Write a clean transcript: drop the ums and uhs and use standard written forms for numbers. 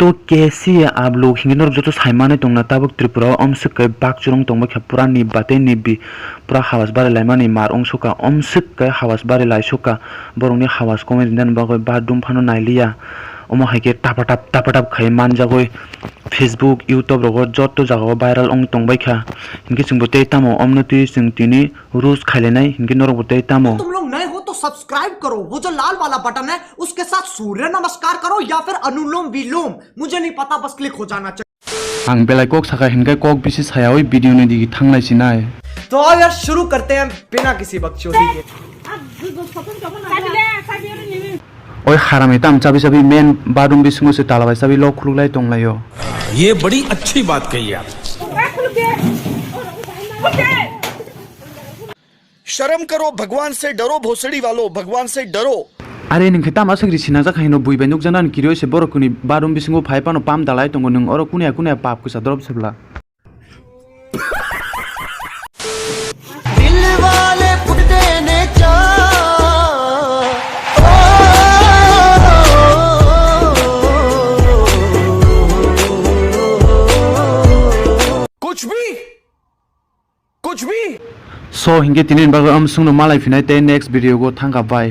तो कैसी है आप लोग हिंगिनर जो तो साइमाने तोंगना ताबक त्रिपुरा अमसक के बाक चुरंग तोंगबा खे पूरा नि बाते निबी पूरा हावास बारे लाइमाने मार अंशका अमसक के हावास बारे लाइसका बरंनि हावास कमे दिन बागय बादुम फानो नाइलिया अमा हाइके टापाटाप खाय मान जागय फेसबुक यूट्यूब रगो जत्तो जागाव भाइरल अंग तोंगबाय खा हिंगे सिंगबते तामो अमनति सिंगतिनि रूस खाइलेनाय हिंगे नरबते तामो तुम लोग नए हो तो सब्सक्राइब करो, वो जो लाल वाला बटन है उसके साथ सूर्य नमस्कार करो या फिर अनुलोम विलोम, मुझे नहीं पता, बस क्लिक हो जाना चाहिए। आं बेलाय कोक साका हिंगे कोक बिसि सायावै वीडियो ने दिगी थांलायसिनाय। तो अब यार शुरू करते हैं बिना किसी बकचोदी के। ओय हारामे ताम चाबी मेन बाथरूम बिसिंगो से तालाबाय चाबी लक खुलुलाय तंगलायो। ये बड़ी अच्छी बात कही आप। शर्म करो, भगवान से डरो, भोसड़ी वालों, भगवान से डरो। अरे निंखता मा सग्रि सिना जाखायनो बुइबाय नुक जानान किरियो से बरकुनि बाथरूम बिसिंगो फाइपानो पाम दालाय तंगो नों अर कुनिया पाप कुसा द्रब सेबला। दिल वाले फुटते ने कुछ भी सो हिंगे तिनिन बागो अमसुंगनो मालाय फिनाय ते नेक्स्ट वीडियो को थांगा बाय।